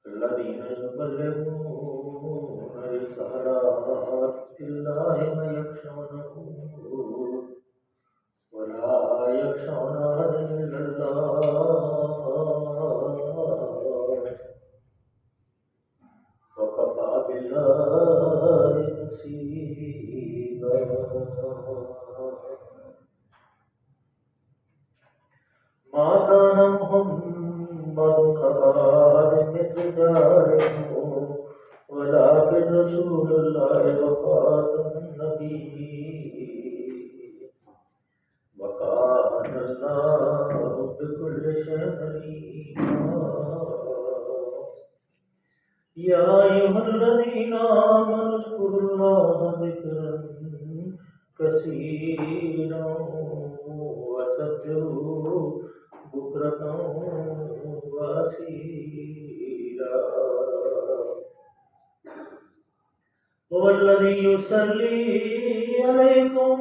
الذين يبلغون رسالات الله ويخشونه ولا يخشون إلا الله وكفى بالله حسيبا. ما كان محمد أبا أحد من رجالكم ولكن رسول الله وخاتم النبيين وكان الله بكل شيء عليما. يا أيها الذين آمنوا اذكروا الله ذكرا كثيرا وسبحوه بكرة وأصيلا. هو الذي يصلي عليكم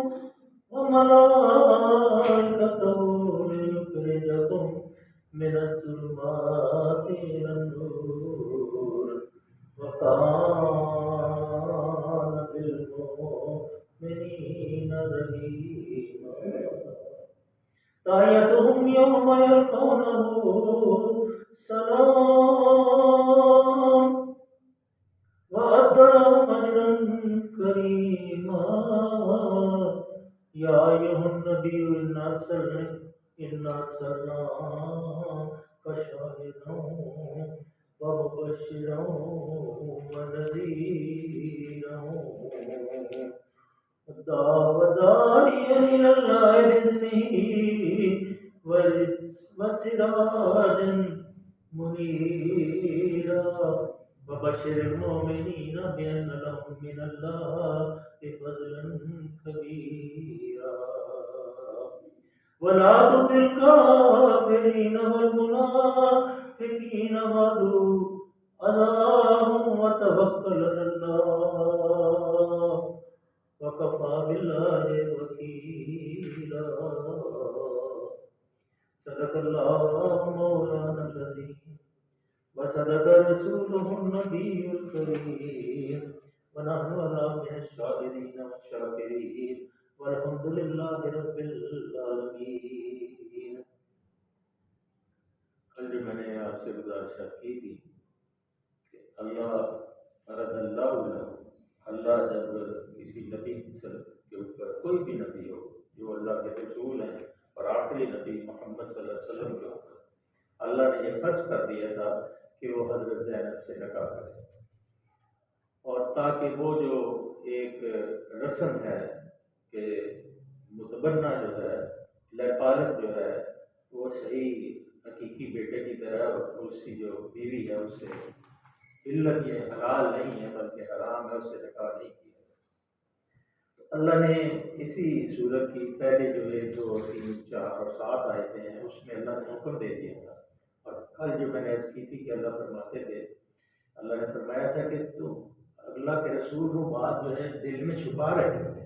وملائكته ليخرجكم من الظلمات إلى النور وكان بالمؤمنين رحيما. تحيتهم يوم يلقونه سلام وأعد لهم أجرا كريما. يا أيها النبي إنا أرسلناك شاهدا ومبشرا ونذيرا وداعيا إلى الله بإذنه وسراجا منيرا. وبشر المؤمنين بأن لهم من الله فضلا كبيرا. ولا تطع الكافرين والمنافقين واغلظ عليهم وتوكل على الله وكفى بالله وكيلا. صدق الله مولانا العظيم وصدق رسوله النبي الكريم ونحن على من الشاهدين والشاكرين والحمد لله رب العالمین. کل جو میں نے آپ سے گزارشات کی تھی کہ اللہ رضی اللہ عنہ، اللہ جب کسی نبی کے اوپر، کوئی بھی نبی ہو جو اللہ کے رسول ہیں اور آخری نبی محمد صلی اللہ علیہ وسلم کے اوپر اللہ نے یہ فرض کر دیا تھا کہ وہ حضرت زینب سے نکاح کرے، اور تاکہ وہ جو ایک رسم ہے کہ متبنہ جو ہے، لپالک جو ہے، وہ صحیح حقیقی بیٹے کی طرح اس کی جو بیوی ہے اس سے علت یہ حلال نہیں ہے بلکہ حرام ہے، اس سے نکاح نہیں کیا. اللہ نے اسی صورت کی پہلے جو 1 2 3 4 اور 7 آیتیں ہیں اس میں اللہ نے حکم دے دیا تھا. اور کل جو میں نے عرض کی تھی کہ اللہ فرماتے تھے، اللہ نے فرمایا تھا کہ تم اللہ کے رسول وہ بات جو ہے دل میں چھپا رہے تھے،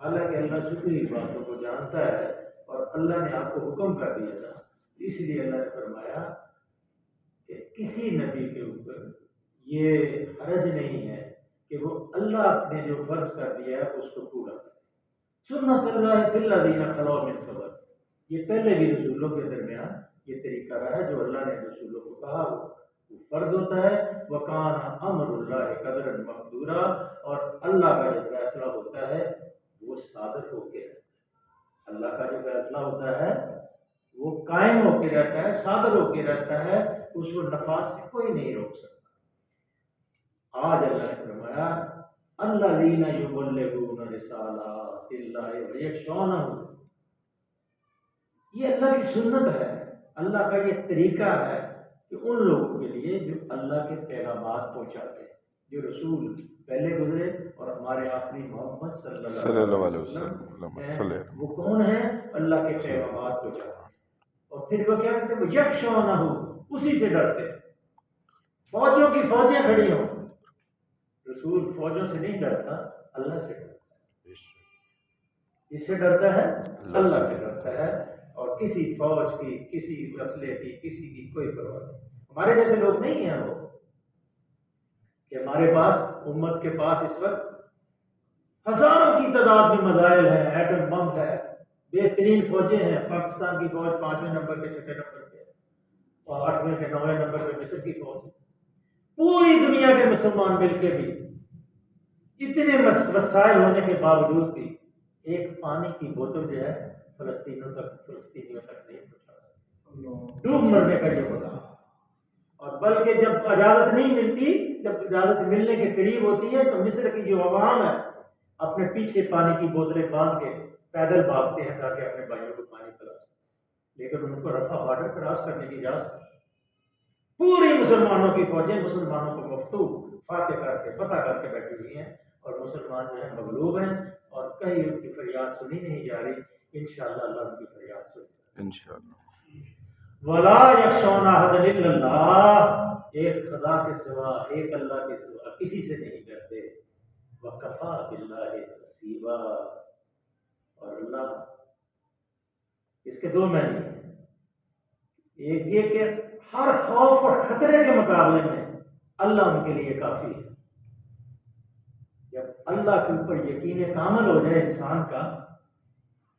حالانکہ اللہ چھپی ہوئی باتوں کو جانتا ہے اور اللہ نے آپ کو حکم کر دیا تھا. اس لیے اللہ نے فرمایا کہ کسی نبی کے اوپر یہ حرج نہیں ہے کہ وہ اللہ نے جو فرض کر دیا ہے اس کو پورا کرے. سنت اللہ فی الذین خلو من قبل، یہ پہلے بھی رسولوں کے درمیان یہ طریقہ رہا ہے، جو اللہ نے رسولوں کو کہا وہ فرض ہوتا ہے. وَكَانَ أَمْرُ اللَّهِ قَدْرًا مَقْدُورًا، اور اللہ کا جو فیصلہ ہوتا ہے وہ صادر ہو کے رہتا ہے. اللہ کا جو فیصلہ ہوتا ہے وہ قائم ہو کے رہتا ہے، صادر ہو کے رہتا ہے، اس کو نفاذ سے کوئی نہیں روک سکتا. آج اللہ نے فرمایا الذین یبلغون رسالات اللہ ویخشونہ، یہ اللہ کی سنت ہے، اللہ کا یہ طریقہ ہے کہ ان لوگوں کے لیے جو اللہ کے پیغامات پہنچاتے ہیں، جو رسول پہلے گزرے اور ہمارے آخری محمد صلی اللہ علیہ وسلم ہیں، وہ کون ہیں؟ اللہ کے پیغامات پہنچاتے ہیں. اور پھر وہ کیا کہتے ہیں؟ وہ یخشونہ، اسی سے ڈرتے ہیں. فوجوں کی فوجیں کھڑی ہوں، رسول فوجوں سے نہیں ڈرتا، اللہ سے ڈرتا ہے. اس سے ڈرتا ہے اللہ سے ڈرتا ہے، اور کسی فوج کی، کسی اسلحے کی، کسی کی کوئی پرواہ نہیں۔ ہمارے جیسے لوگ نہیں ہیں وہ، کہ ہمارے پاس، امت کے پاس اس وقت ہزاروں کی تعداد میں میزائل ہیں، ایٹم بم ہے، بہترین فوجیں ہیں۔ پاکستان کی فوج 5ویں نمبر پہ، 6 نمبر پہ، اور 8ویں کے 9ویں نمبر پہ مصر کی فوج۔ پوری دنیا کے مسلمان مل کے بھی اتنے وسائل ہونے کے باوجود بھی ایک پانی کی بوتل جو ہے فلسطینیوں تک نہیں پہنچا سکتے۔ ڈوب مرنے کا یہ ہوتا، اور بلکہ جب اجازت نہیں ملتی، جب اجازت ملنے کے قریب ہوتی ہے تو مصر کی جو عوام ہے اپنے پیچھے پانی کی بوتلیں باندھ کے پیدل بھاگتے ہیں تاکہ اپنے بھائیوں کو پانی پلا سکیں، لیکن ان کو رفح بارڈر کراس کرنے کی اجازت نہیں۔ پوری مسلمانوں کی فوجیں مسلمانوں کو مفتوح فتح کر کے بیٹھی ہوئی ہیں، اور مسلمان جو ہیں مغلوب ہیں، اور کہیں ان کی فریاد سنی نہیں جا رہی۔ انشاءاللہ اللہ ان کی فریاد سنے گا انشاءاللہ۔ وَلَا يَخْشَوْنَ أَحَدًا إِلَّا اللَّهَ، ایک خدا کے سوا، ایک اللہ کے سوا کسی سے نہیں ڈرتے۔ وَكَفَى بِاللَّهِ حَسِيبًا، اور اللہ، اس کے دو معنی ہیں۔ ایک یہ کہ ہر خوف اور خطرے کے مقابلے میں اللہ ان کے لیے کافی ہے۔ جب اللہ کے اوپر یقین کامل ہو جائے انسان کا،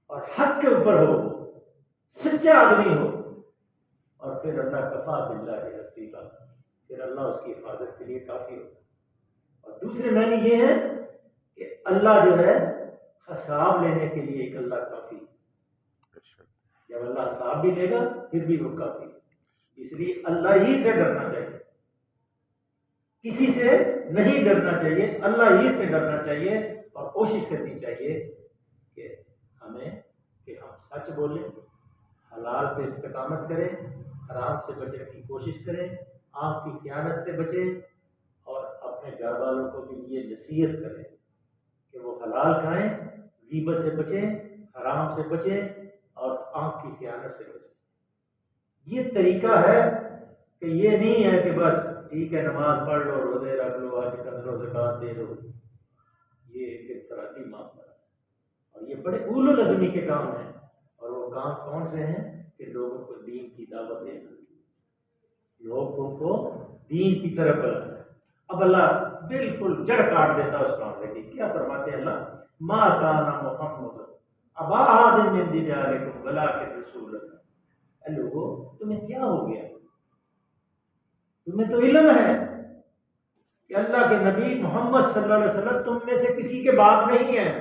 اور حق کے اوپر ہو، سچا آدمی ہو، اور پھر اللہ کفا باللہ حسیبا، پھر اللہ اس کی حفاظت کے لیے کافی ہو۔ اور دوسرے معنی یہ ہے کہ اللہ جو ہے حساب لینے کے لیے ایک اللہ کافی ہے۔ جب اللہ حساب بھی لے گا پھر بھی وہ کافی ہے۔ اس لیے اللہ ہی سے ڈرنا چاہیے، کسی سے نہیں ڈرنا چاہیے، اللہ ہی سے ڈرنا چاہیے، اور کوشش کرنی چاہیے کہ ہم سچ بولیں، حلال پہ استقامت کریں، حرام سے بچنے کی کوشش کریں، آنکھ کی خیانت سے بچیں، اور اپنے گھر والوں کو بھی یہ نصیحت کریں کہ وہ حلال کھائیں، غیبت سے بچیں، حرام سے بچیں، اور آنکھ کی خیانت سے بچیں۔ یہ طریقہ ہے کہ یہ نہیں ہے کہ بس ٹھیک ہے نماز پڑھ لو، روزے رکھ لو، حج کر لو، زکوٰۃ دے دو۔ یہ ایک انفرادی معاملہ ہے، اور یہ بڑے اول العزمی کے کام ہیں، اور وہ کام کون سے ہیں کہ لوگوں کو دین کی دعوت دینا، لوگوں کو دین کی طرف بلانا۔ اب اللہ بالکل جڑ کاٹ دیتا اس معاملے کی۔ کیا فرماتے ہیں اللہ؟ ما کان محمد ابا احد من رجالکم ولکن رسول اللہ۔ اے لوگو، تمہیں کیا ہو گیا؟ تمہیں تو علم ہے کہ اللہ کے نبی محمد صلی اللہ علیہ وسلم تم میں سے کسی کے باپ نہیں ہیں،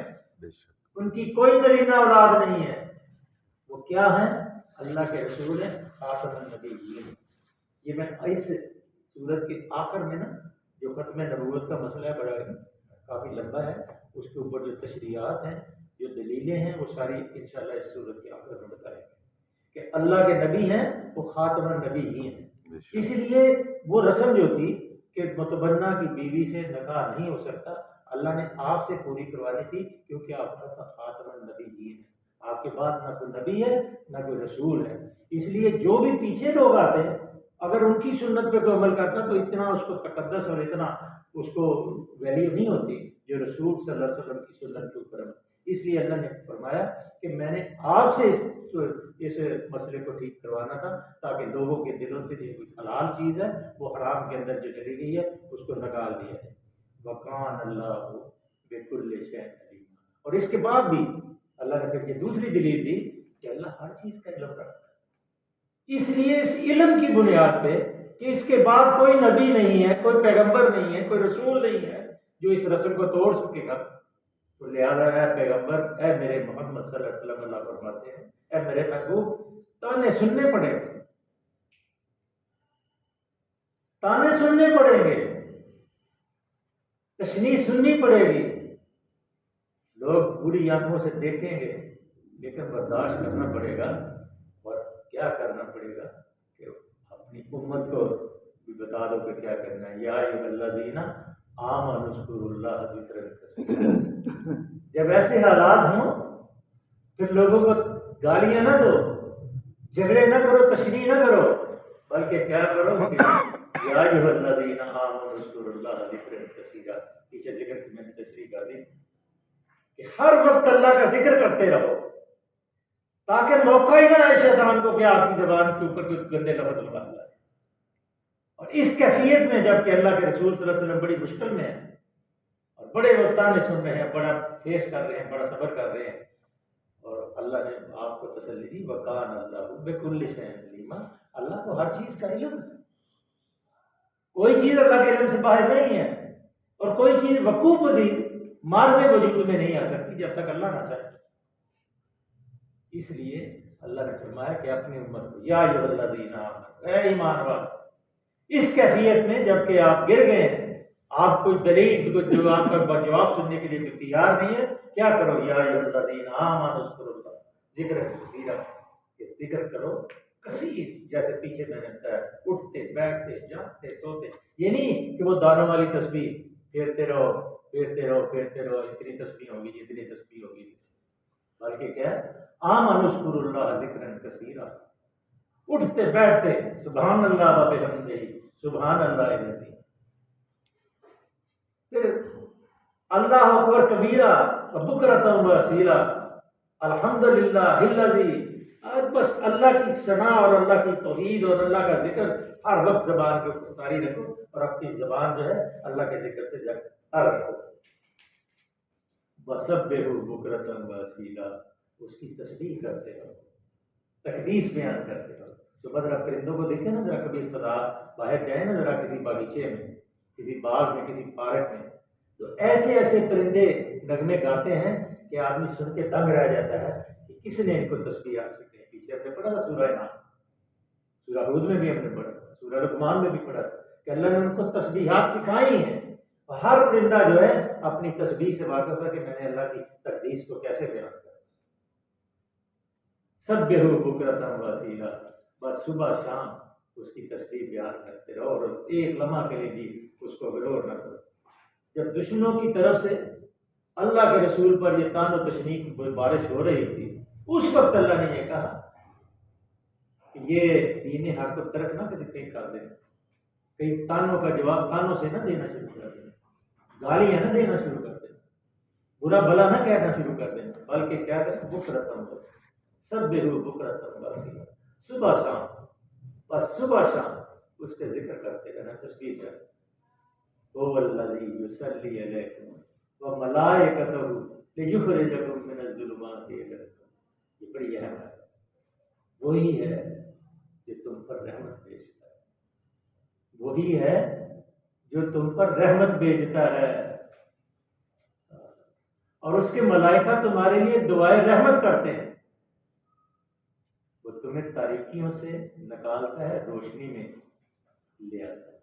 ان کی کوئی نرینہ اولاد نہیں ہے۔ وہ کیا ہیں؟ اللہ کے رسول ہیں، خاتم النبیین۔ یہ میں اس سورت کے آخر میں نا جو ختم نبوت کا مسئلہ ہے، بڑا کافی لمبا ہے، اس کے اوپر جو تشریحات ہیں، جو دلیلیں ہیں، وہ ساری انشاءاللہ اس سورت کے آخر میں بتائیں گے کہ اللہ کے نبی ہیں وہ خاتم النبی ہی ہیں۔ اس لیے وہ رسم جو تھی کہ متبنہ کی بیوی سے نکاح نہیں ہو سکتا، اللہ نے آپ سے پوری کروانی تھی، کیونکہ آپ کا خاتم النبی ہی ہے، آپ کے بعد نہ کوئی نبی ہے نہ کوئی رسول ہے۔ اس لیے جو بھی پیچھے لوگ آتے ہیں، اگر ان کی سنت پہ کوئی عمل کرتا تو اتنا اس کو تقدس اور اتنا اس کو ویلیو نہیں ہوتی جو رسول صلی اللہ علیہ وسلم کی سنت کے اوپر ہے۔ اس لیے اللہ نے فرمایا کہ میں نے آپ سے اس مسئلے کو ٹھیک کروانا تھا، تاکہ لوگوں کے دلوں سے جو کوئی حلال چیز ہے وہ حرام کے اندر جو چلی گئی ہے اس کو نکال دیا جائے۔ وَقَانَ اللَّهُ بِكُلِّ شَيْءٍ عَلِيمًا۔ اور اس کے بعد بھی اللہ نے پھر یہ دوسری دلیل دی کہ اللہ ہر چیز کا علم رکھتا ہے۔ اس لیے اس علم کی بنیاد پہ کہ اس کے بعد کوئی نبی نہیں ہے، کوئی پیغمبر نہیں ہے، کوئی رسول نہیں ہے جو اس رسم کو توڑ سکے گا، تو لہٰذا اے پیغمبر، اے میرے محمد صلی اللہ علیہ وسلم، اللہ فرماتے ہیں اے میرے محبوب، تانے سننے پڑیں گے، تانے سننے پڑیں گے، تشنیع سننی پڑے گی، لوگ بری آنکھوں سے دیکھیں گے، لیکن برداشت کرنا پڑے گا۔ اور کیا کرنا پڑے گا کہ اپنی امت کو بھی بتا دو کہ کیا کرنا ہے۔ یا ایھا الذین آمنوا اذکروا اللہ ذکرا کثیرا۔ جب ایسے حالات ہوں پھر لوگوں کو گالیاں نہ دو، جھگڑے نہ کرو، تشریح نہ کرو، بلکہ کیا کرو کہ یا ایھا الذین آمنوا اذکروا اللہ ذکرا کثیرا۔ پیچھے ذکر کی میں نے تشریح کر دی۔ کہ ہر وقت اللہ کا ذکر کرتے رہو، تاکہ موقع ہی نہ آئے شیطان کو کہ آپ کی زبان کے اوپر کچھ گندے لفظ لگا لائے۔ اور اس کیفیت میں جب کہ اللہ کے رسول صلی اللہ علیہ وسلم بڑی مشکل میں ہیں اور بڑے وہ تانے سن رہے ہیں، بڑا فیس کر رہے ہیں، بڑا صبر کر رہے ہیں، اور اللہ نے آپ کو تسلی دی، وَكَانَ اللَّهُ بِكُلِّ شَيْءٍ عَلِيمًا، اللہ کو ہر چیز کا علم ہے، کوئی چیز اللہ کے علم سے باہر نہیں ہے، اور کوئی چیز وقوع پذیر مارز وجود میں نہیں آ سکتی جب تک اللہ نہ چاہے۔ اس لیے اللہ نے فرمایا کہ اپنی امت کو، یا ایھا الذین آمنوا، اے ایمان والو، اس کیفیت میں جب کہ آپ گر گئے ہیں، آپ کوئی دلیل کوئی جواب کا جواب سننے کے لیے تیار نہیں ہے، کیا کرو، یا ایھا الذین آمنوا اذکروا اللہ ذکر کثیرا، کہ ذکر کرو کثیر، جیسے پیچھے میں نے بتایا، اٹھتے بیٹھتے جاگتے سوتے، یہ نہیں کہ وہ دانوں والی تسبیح پھیرتے رہو پھیرتے رہو پھیرتے رہو، اتنی تسبیح ہوگی اتنی تسبیح ہوگی، بلکہ کیا ہے، آمنوا اذکروا اللہ ذکرا کثیرا، اٹھتے بیٹھتے سبحان اللہ و بحمدہ سبحان اللہ العظیم، پھر اللہ اکبر کبیرہ بکرۃ و اصیلا، الحمدللہ الذی، بس اللہ کی ثنا اور اللہ کی توحید اور اللہ کا ذکر ہر وقت زبان کے اوپر طاری رکھو، اور اپنی زبان جو ہے اللہ کے ذکر سے جب رکھو، وسبحوا بکرۃ و اصیلا، اس کی تسبیح کرتے رہو، تقدیس بیان کرتے رہو۔ صبح ذرا پرندوں کو دیکھیں نا، ذرا کبھی خدا باہر جائیں نا ذرا کسی باغیچے میں، کسی باغ میں، کسی پارک میں، تو ایسے ایسے پرندے نغمے گاتے ہیں کہ آدمی سن کے دنگ رہ جاتا ہے کہ کس نے ان کو تسبیحات سکھائی۔ پیچھے ہم نے پڑھا تھا سورہ نام، سورہ ہود میں بھی ہم نے پڑھا تھا، سورہ لقمان میں بھی پڑھا تھا کہ اللہ نے ان کو تسبیحات سکھائی ہیں، اور ہر پرندہ جو ہے اپنی تسبیح سے واقف ہے کہ میں نے اللہ کی تقدیس کو کیسے بیان کیا۔ سبحوا بکرۃ و اصیلا، بس صبح شام اس کی تسبیح بیان کرتے رہو، اور ایک لمحہ کے لیے بھی اس کو اگنور نہ کرو۔ جب دشمنوں کی طرف سے اللہ کے رسول پر یہ طعن و تشنیع کی بارش ہو رہی تھی، اس وقت اللہ نے یہ کہا کہ یہ دین حق کو ترک نہ کر دینا، کئی طعنوں کا جواب طعنوں سے نہ دینا شروع کر دینا، گالیاں نہ دینا شروع کر دینا، برا بھلا نہ کہنا شروع کر دینا، بلکہ کیا کریں، بکرۃ و سبحوا بکرۃ و اصیلا، صبح شام، بس صبح شام اس کے ذکر کرتے رہنا، تسبیح کرتے، هو الذی یصلی علیکم وملائکتہ لیخرجکم من الظلمات الی النور، یہ بڑی اہم ہے، وہی ہے جو تم پر رحمت بھیجتا ہے، وہی ہے جو تم پر رحمت بھیجتا ہے، اور اس کے ملائکہ تمہارے لیے دعائے رحمت کرتے ہیں، وہ تمہیں تاریکیوں سے نکالتا ہے، روشنی میں لے آتا ہے،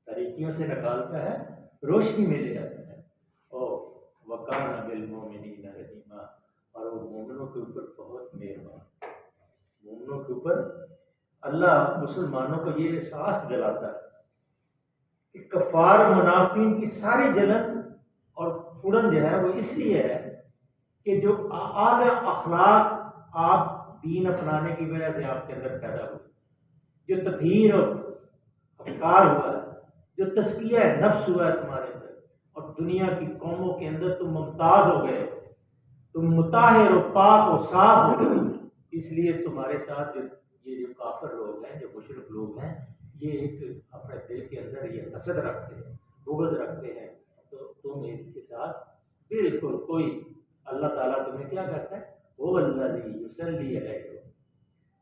تاریکیوں سے نکالتا ہے، روشنی میں لے آتا ہے، اور وَكَانَ بِالْمُؤْمِنِينَ رَحِيمًا، اور وہ مومنوں کے اوپر بہت مہربان، مومنوں کے اوپر اللہ مسلمانوں کو یہ احساس دلاتا ہے کہ کفار منافقین کی ساری جلن اور پھڑن جو ہے وہ اس لیے ہے کہ جو اعلی اخلاق آپ دین اپنانے کی وجہ سے آپ کے اندر پیدا ہوئی، جو تطہیر اور افکار ہوا ہے، جو تزکیہ نفس ہوا ہے تمہارے اندر، اور دنیا کی قوموں کے اندر تم ممتاز ہو گئے، تم مطہر و پاک و صاف ہو گئے، اس لیے تمہارے ساتھ یہ جو کافر لوگ ہیں، جو مشرک لوگ ہیں، یہ ایک اپنے دل کے اندر یہ حسد رکھتے ہیں، بغض رکھتے ہیں، تو تم ان کے ساتھ بالکل کوئی، اللہ تعالیٰ تمہیں کیا کرتا ہے، وہ الذی یصلی علیکم،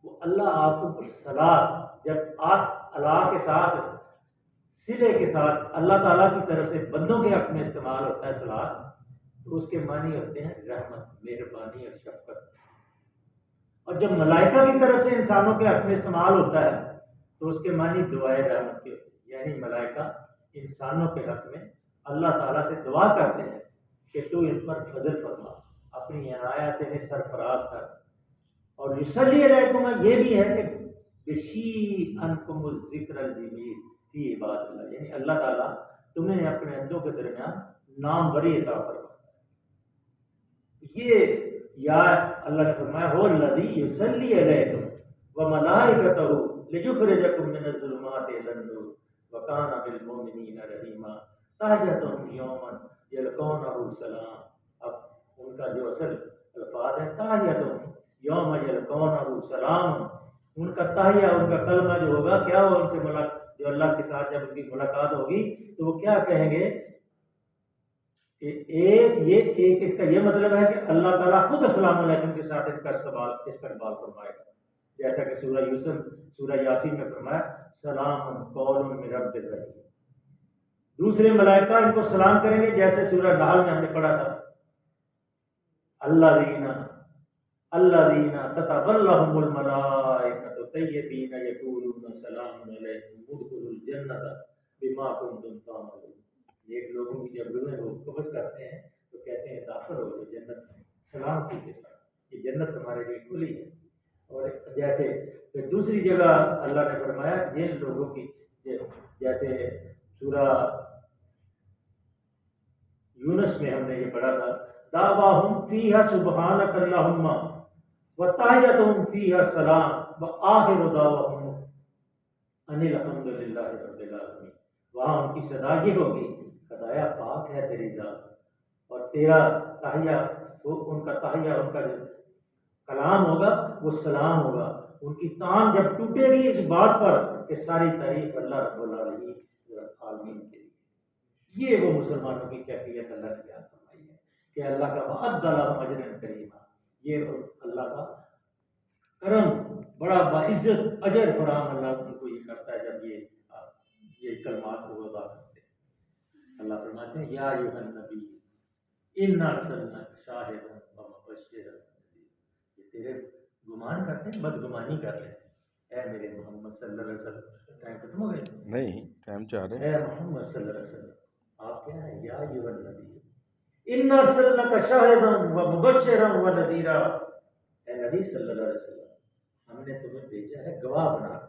وہ اللہ آپ کو صلاح، جب آپ اللہ کے ساتھ صلے کے ساتھ اللہ تعالیٰ کی طرف سے بندوں کے حق میں استعمال ہوتا ہے صلاح، تو اس کے معنی ہوتے ہیں رحمت، مہربانی اور شفقت، اور جب ملائکہ کی طرف سے انسانوں کے حق میں استعمال ہوتا ہے تو اس کے معنی دعائے رحمت کے ہوتے ہیں، یعنی ملائکہ انسانوں کے حق میں اللہ تعالیٰ سے دعا کرتے ہیں کہ تو ان پر فضل فرما، اپنی عنایت سے انہیں سرفراز کر، اور یصلی علیکم یہ بھی ہے کہ یشیعنکم الذکر الجمیل فی عباد اللہ، یعنی اللہ تعالیٰ تمہیں اپنے بندوں کے درمیان ناموری عطا فرماتا ہے۔ یہ یا اللہ نے فرمایا هو الذی یصلی علیکم وملائکتہ لیخرجکم من الظلمات الی النور وکان بالمؤمنین رحیما تحیتہم یوما یلقونہ سلام۔ اب کا جو اصل الفاظ ہیں تحیتہم یوم یلقونہ سلام، ان کا تحیہ، ان کا کلمہ جو ہوگا کیا ہو، ان سے جو اللہ کے ساتھ جب ان کی ملاقات ہوگی تو وہ کیا کہیں گے کہ ایک اس کا یہ مطلب ہے کہ اللہ تعالیٰ خود السلام علیکم کے ساتھ ان کا استقبال فرمائے گا، جیسا کہ سورہ یوسف سورہ یاسین میں فرمایا سلام قول من رب الرحیم۔ دوسرے ملائکہ ان کو سلام کریں گے، جیسے سورہ نحل میں ہم نے پڑھا تھا الذین تتبلہم الملائکۃ طیبین یقولون سلام علیکم ادخلوا الجنۃ بما کنتم تعملون۔ ایک لوگوں کی جب روحیں وہ قبض کرتے ہیں تو کہتے ہیں داخل ہو جو جنت میں سلامتی کے ساتھ، یہ جنت تمہارے لیے کھلی ہے۔ اور جیسے پھر دوسری جگہ اللہ نے فرمایا جن لوگوں کی جیسے سورہ یونس میں ہم نے یہ پڑھا تھا دعواہم فیہا سبحانک اللہم وتحیتہم فیہا سلام وآخر دعواہم ان الحمد للہ رب العالمین۔ وہاں ان کی صدا یہ ہوگی خدایا پاک ہے تیری ذات، اور تیرا تحیہ، ان کا تحیہ، ان کا جو کلام ہوگا وہ سلام ہوگا۔ ان کی تان جب ٹوٹے گی اس بات پر کہ ساری تعریف اللہ رب العالمین کے لیے، یہ وہ مسلمانوں کی کیفیت اللہ نے بیان فرمائی ہے کہ اللہ کا وعد لہم اجرا کریما، یہ اللہ کا کرم بڑا باعزت اجر فراہم اللہ ان کو یہ کرتا ہے جب یہ کلمات کو ادا کرتے ہیں۔ اللہ فرماتے ہیں یا ایھا النبی انا ارسلناک شاہدا ومبشرا ونذیرا، یہ تیرے گمان کرتے ہیں، بدگمانی کر رہے ہیں، اے میرے محمد صلی اللہ علیہ وسلم۔ ٹائم ختم ہو گیا؟ نہیں، ٹائم چاہ رہے ہیں۔ اے محمد صلی اللہ علیہ وسلم آپ کیا ہیں، یا ایھا النبی انا ارسلناک شاہدا ومبشرا ونذیرا، اے نبی صلی اللہ علیہ وسلم ہم نے تمہیں بھیجا ہے گواہ بنا کر۔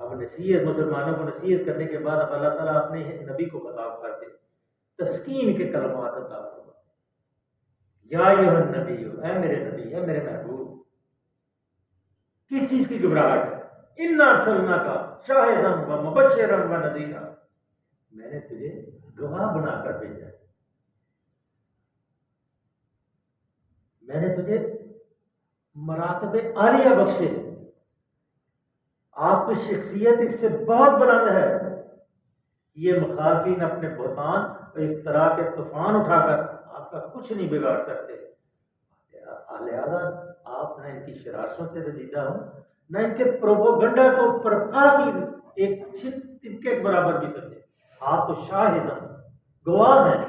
اب نصیحت، مسلمانوں کو نصیحت کرنے کے بعد اب اللہ تعالیٰ اپنے نبی کو خطاب کر دے، تسکین کے کلمات عطا فرما، یا ایھا النبی، اے میرے نبی، اے میرے محبوب۔ کس چیز کی گھبراہٹ ہے؟ انا ارسلناک شاہدا ومبشرا ونذیرا، میں نے تجھے گواہ بنا کر بھیجا ہے، میں نے تجھے مراتب عالیہ بخشے، آپ کی شخصیت اس سے بہت بلند ہے۔ یہ مخالفین اپنے بہتان اور افتراء کے طوفان اٹھا کر آپ کا کچھ نہیں بگاڑ سکتے، لہذا آپ نہ ان کی شرارتوں سے رنجیدہ ہوں، نہ ان کے پروپوگنڈا کو پرکا کی ایک چھت کے برابر بھی سمجھے۔ آپ تو شاہد گواہ ہیں،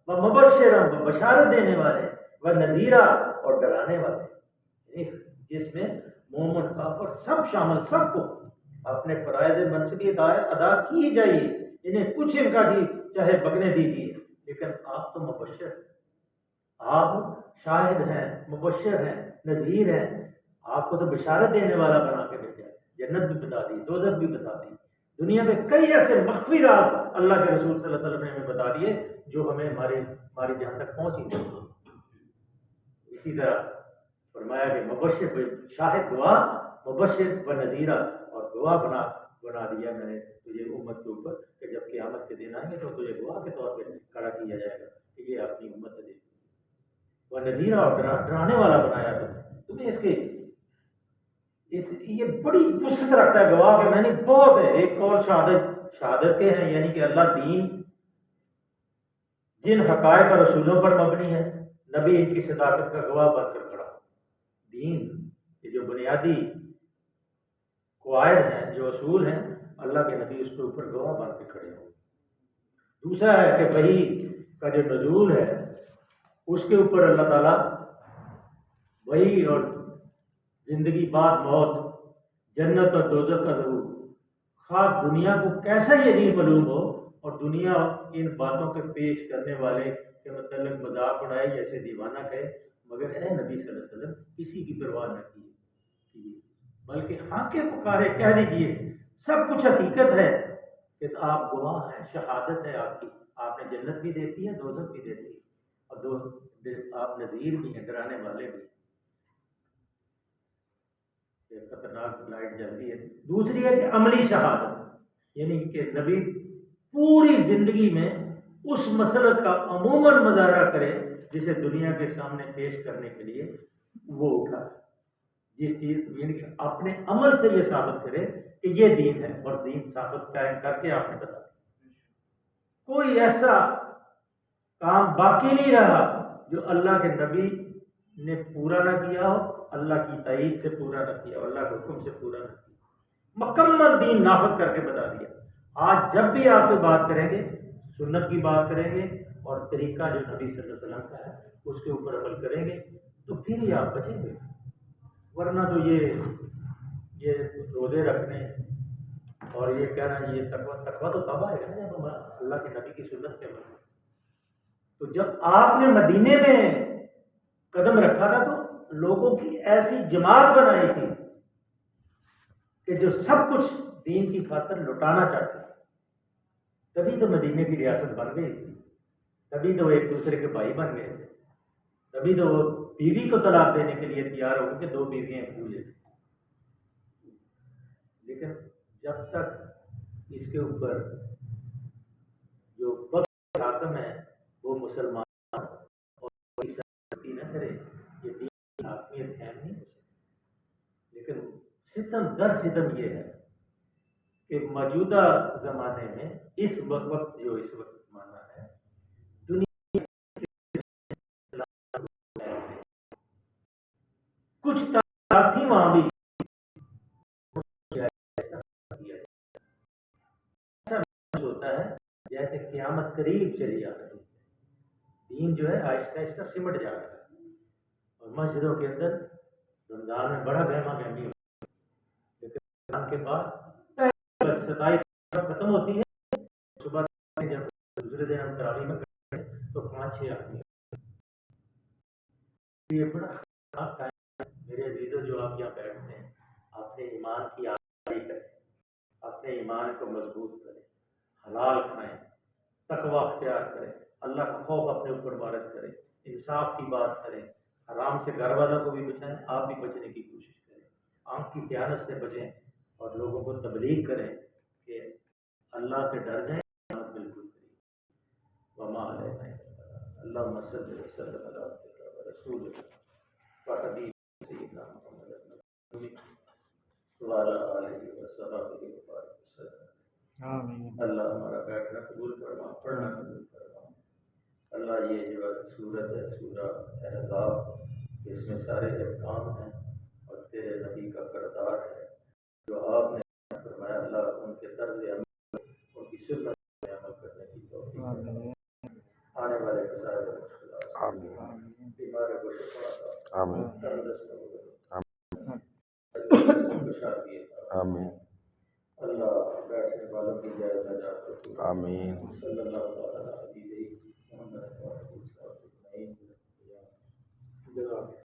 و مبشرا و بشارت دینے والے، و نذیرا اور ڈرانے والے، جس میں مومن کافر سب شامل، سب کو اپنے فرائض منصبی ادا کیے جائیے، انہیں کچھ ان کا دی چاہے بگنے دیجیے، لیکن آپ تو مبشر، آپ شاہد ہیں، مبشر ہیں، نذیر ہیں، آپ کو تو بشارت دینے والا بنا کے بھیجا، جنت بھی بتا دی، دوزخ بھی بتا دی، دنیا میں کئی ایسے مخفی راز اللہ کے رسول صلی اللہ علیہ وسلم نے ہمیں بتا دیے جو ہمیں ہماری جہاں تک پہنچ ہی نہیں۔ اسی طرح فرمایا کہ مبشر، شاہد گواہ، مبشر و نذیرہ، اور گواہ بنا دیا میں نے تجھے امت کے اوپر کہ جب قیامت کے دن آئیں گے تو تجھے گواہ کے طور پہ کھڑا کیا جائے گا کہ یہ اپنی امت ہے، وہ نذیرہ اور ڈرانے والا بنایا تمہیں اس کے یہ بڑی وسعت رکھتا ہے گواہ کے معنی بہت ہے۔ ایک قول شہادت کے ہیں، یعنی کہ اللہ دین جن حقائق اور اصولوں پر مبنی ہے، نبی ان کی صداقت کا گواہ بن کر کھڑا۔ دین یہ جو بنیادی قواعد ہیں، جو اصول ہیں، اللہ کے نبی اس کے اوپر گواہ بن کے کھڑے ہوں۔ دوسرا ہے کہ وحی کا جو نزول ہے اس کے اوپر اللہ تعالیٰ وحی اور زندگی بعد موت، جنت اور دوزخ کا ظہور، خواہ دنیا کو کیسا ہی عجیب معلوم ہو اور دنیا ان باتوں کے پیش کرنے والے کے متعلق مذاق اڑائے جیسے دیوانہ کہے، مگر اے نبی صلی اللہ علیہ وسلم کسی کی پرواہ نہ کیجیے، بلکہ ہاں کے پکارے کہہ دیجیے سب کچھ حقیقت ہے کہ آپ گواہ ہیں، شہادت ہے آپ کی، آپ نے جنت بھی دیکھی ہے، دوزخ بھی دیکھی ہے، اور آپ نذیر بھی ہیں، ڈرانے والے بھی۔ خطرناک لائٹ جلتی ہے۔ دوسری ہے کہ عملی شہادت، یعنی کہ نبی پوری زندگی میں اس مسلک کا عموماً مظاہرہ کرے جسے دنیا کے سامنے پیش کرنے کے لیے وہ اٹھا، جس چیز یعنی کہ اپنے عمل سے یہ ثابت کرے کہ یہ دین ہے، اور دین ثابت قائم کر کے آپ نے بتا دیا۔ کوئی ایسا کام باقی نہیں رہا جو اللہ کے نبی نے پورا نہ کیا ہو، اللہ کی تائید سے پورا نہ کیا ہو، اللہ کے حکم سے پورا نہ کیا، مکمل دین نافذ کر کے بتا دیا۔ آج جب بھی آپ کوئی بات کریں گے، سنت کی بات کریں گے اور طریقہ جو نبی صلی اللہ علیہ وسلم کا ہے اس کے اوپر عمل کریں گے تو پھر ہی آپ بچیں گے، ورنہ تو یہ روزے رکھنے اور یہ کہنا یہ تقویٰ تو تب آئے گا نا جب ہم اللہ کے نبی کی سنت کے عمل۔ تو جب آپ نے مدینے میں قدم رکھا تھا تو لوگوں کی ایسی جماعت بنائی تھی کہ جو سب کچھ دین کی خاطر لٹانا چاہتے تھے، تبھی تو مدینے کی ریاست بن گئی تھی، تبھی تو وہ ایک دوسرے کے بھائی بن گئے تھے، تبھی تو وہ بیوی کو طلاق دینے کے لیے تیار ہو کہ 2 بیویاں پوجے۔ لیکن جب تک اس کے اوپر جو وقت حاکم ہے وہ مسلمان اور سختی نہ کرے، یہ دین کی حاکمیت قائم نہیں ہو سکتی۔ لیکن ستم در ستم یہ ہے کہ موجودہ زمانے میں اس وقت جو اس وقت زمانہ ہے، دنیا کچھ تھی وہاں بھی ہوتا ہے جیسے قیامت قریب چلی آ رہی ہے، دین جو ہے آہستہ آہستہ سمٹ جا رہا ہے، اور مسجدوں کے اندر رمضان میں بڑا گہما گہمی ہوتا ہے، لیکن رمضان کے بعد بس 27 ختم ہوتی ہے، صبح جب دوسرے دن ہم تراویح میں کرتے ہیں تو 5-6 آدمی، یہ بڑا خراب ٹائم ہے۔ میرے عزیزوں، جو آپ یہاں بیٹھتے ہیں اپنے ایمان کی آگاہی کریں، اپنے ایمان کو مضبوط کریں، حلال کھائیں، تقوی اختیار کریں، اللہ کا خوف اپنے اوپر وارد کریں، انصاف کی بات کریں، حرام سے گھر والوں کو بھی بچائیں، آپ بھی بچنے کی کوشش کریں، آنکھ کی خیانت سے بچیں اور لوگوں کو تبلیغ کریں کہ اللہ سے ڈر جائیں، بالکل کریں۔ وما علینا اللہم صلی وسلم علی عبدک ورسولک وحبیبک سیدنا محمد وعلی آلہ وصحبہ وسلم۔ آمین۔ اللہ ہمارا بیٹھنا قبول فرما، پڑھنا قبول فرما۔ اللہ یہ جو سورت ہے سورہ احزاب، اس میں سارے احکام ہیں اور تیرے نبی کا کردار ہے جو آپ نے فرمایا، اللہ ان کے طرز عمل، ان کی سنت میں عمل کرنے کی توفیق عطا۔ آنے والے مسائل و مشکلات، بیمار کو شفا عطا، تندرست آمین۔ اللہ بیٹھنے والوں کی جائز نجات کو، آمین۔ صلی اللہ تعالیٰ علیہ وسلم۔